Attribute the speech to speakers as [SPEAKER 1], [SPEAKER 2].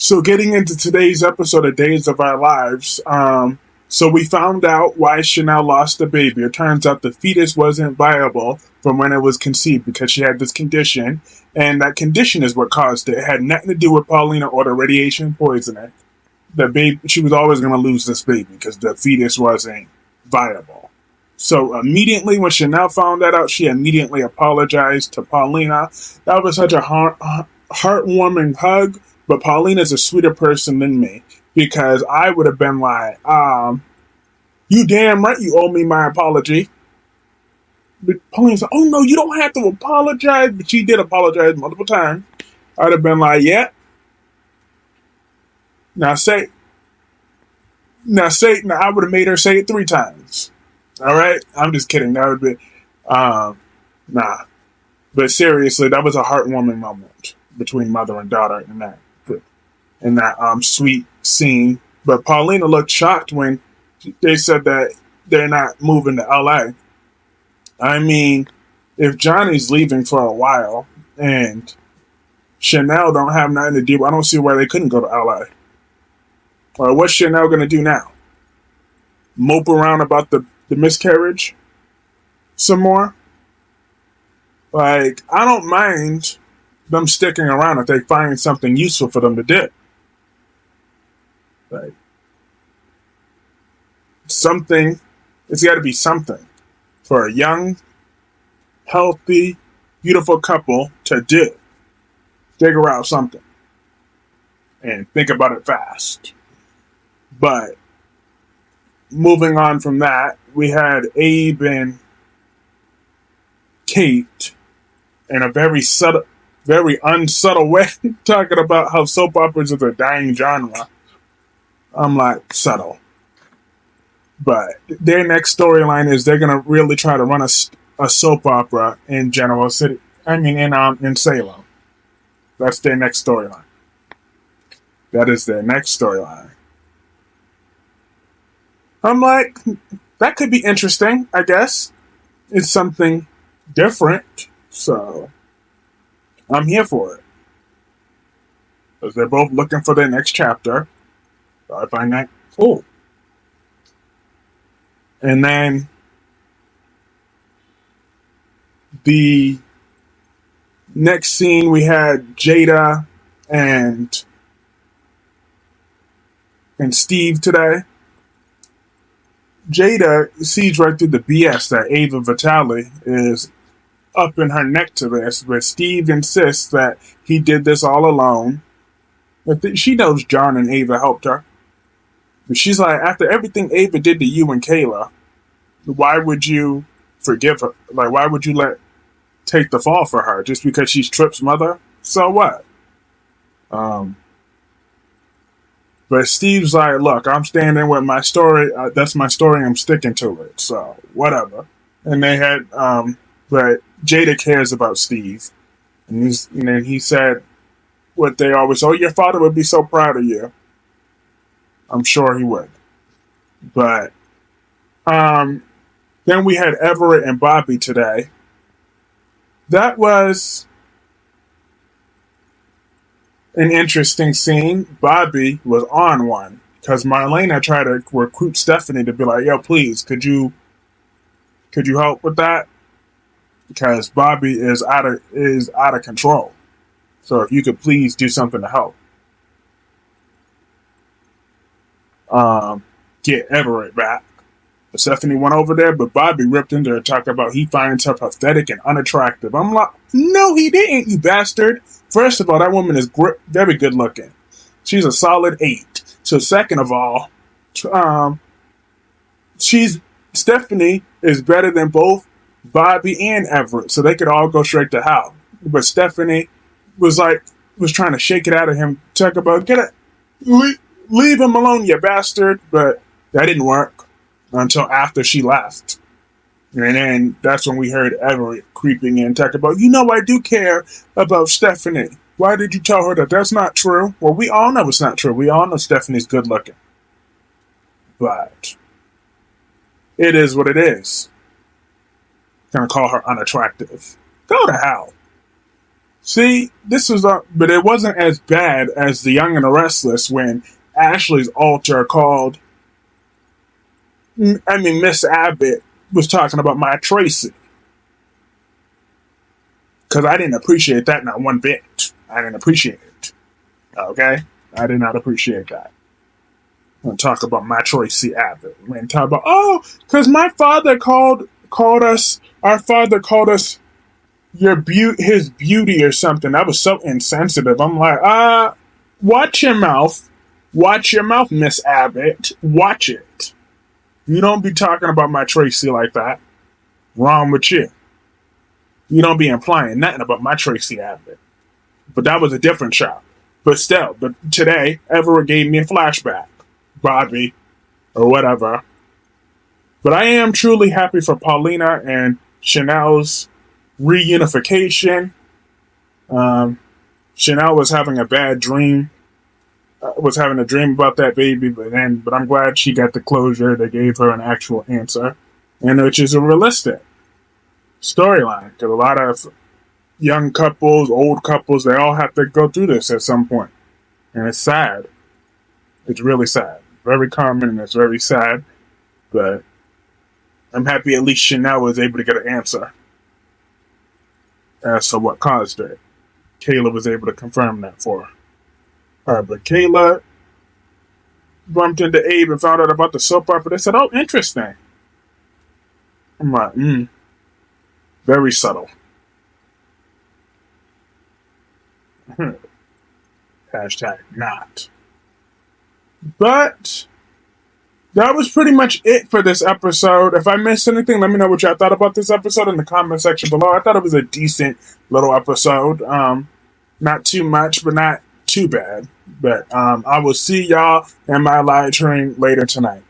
[SPEAKER 1] So getting into today's episode of Days of Our Lives, so we found out why Chanel lost the baby. It turns out the fetus wasn't viable from when it was conceived because she had this condition, and that condition is what caused it. It had nothing to do with Paulina or the radiation poisoning. The baby, she was always going to lose this baby because the fetus wasn't viable. So immediately when Chanel found that out, she immediately apologized to Paulina. That was such a heartwarming hug. But Paulina's a sweeter person than me because I would have been like, you damn right you owe me my apology. But Paulina said, oh no, you don't have to apologize. But she did apologize multiple times. I'd have been like, yeah. Now I would have made her say it 3 times. All right? I'm just kidding. That would be, nah. But seriously, that was a heartwarming moment between mother and daughter in that sweet scene. But Paulina looked shocked when they said that they're not moving to LA. I mean, if Johnny's leaving for a while and Chanel don't have nothing to do, I don't see why they couldn't go to LA. Or what's Chanel gonna do now? Mope around about the miscarriage some more? Like, I don't mind them sticking around if they find something useful for them to do. Like, something, it's got to be something for a young, healthy, beautiful couple to do. Figure out something. And think about it fast. But, moving on from that, we had Abe and Kate in a very unsubtle way talking about how soap operas is a dying genre. I'm like, subtle. But their next storyline is they're gonna really try to run a soap opera in General City. I mean, in Salem. That's their next storyline. That is their next storyline. I'm like, that could be interesting, I guess. It's something different. So, I'm here for it. Because they're both looking for their next chapter. So I find that cool. And then the next scene we had Jada and Steve today. Jada sees right through the BS that Ava Vitale is up in her neck to this, but Steve insists that he did this all alone. But she knows John and Ava helped her. But she's like, after everything Ava did to you and Kayla, why would you forgive her? Like, why would you take the fall for her just because she's Tripp's mother? So what? But Steve's like, look, I'm standing with my story. That's my story. I'm sticking to it. So whatever. And they had, but Jada cares about Steve, and then he said what they always, oh, your father would be so proud of you. I'm sure he would. But then we had Everett and Bobby today. That was an interesting scene. Bobby was on one because Marlena tried to recruit Stephanie to be like, yo, please, could you help with that? Because Bobby is out of control. So if you could please do something to help. Get Everett back. Stephanie went over there, but Bobby ripped into her talking about he finds her pathetic and unattractive. I'm like, no, he didn't, you bastard. First of all, that woman is very good looking. She's a solid 8. So second of all, Stephanie is better than both Bobby and Everett, so they could all go straight to hell. But Stephanie was trying to shake it out of him, talk about leave him alone, you bastard. But that didn't work until after she left. And then that's when we heard Everett creeping in, talking about, I do care about Stephanie. Why did you tell her that? That's not true. Well, we all know it's not true. We all know Stephanie's good looking. But it is what it is. Gonna call her unattractive. Go to hell. See, this was, but it wasn't as bad as The Young and the Restless when Ashley's alter called, Miss Abbott was talking about my Tracy. Because I didn't appreciate that not one bit. I didn't appreciate it. Okay? I did not appreciate that. I'm going to talk about my Tracy Abbott. We're going to talk about, because my father called us, our father called us his beauty or something. That was so insensitive. I'm like, watch your mouth. Watch your mouth, Miss Abbott. Watch it. You don't be talking about my Tracy like that. Wrong with you. You don't be implying nothing about my Tracy Abbott. But that was a different show. But still, today, Everett gave me a flashback. Bobby, or whatever. But I am truly happy for Paulina and Chanel's reunification. Chanel was having a bad dream. Was having a dream about that baby, but I'm glad she got the closure. They gave her an actual answer, and which is a realistic storyline. Because a lot of young couples, old couples, they all have to go through this at some point, and it's sad. It's really sad. Very common, and it's very sad. But I'm happy at least Chanel was able to get an answer as to what caused it. Kayla was able to confirm that for her. But Kayla bumped into Abe and found out about the soap opera. They said, "Oh, interesting." I'm like, very subtle. Hashtag not. But that was pretty much it for this episode. If I missed anything, let me know what y'all thought about this episode in the comment section below. I thought it was a decent little episode. Not too much, but not too bad. But I will see y'all in my live stream later tonight.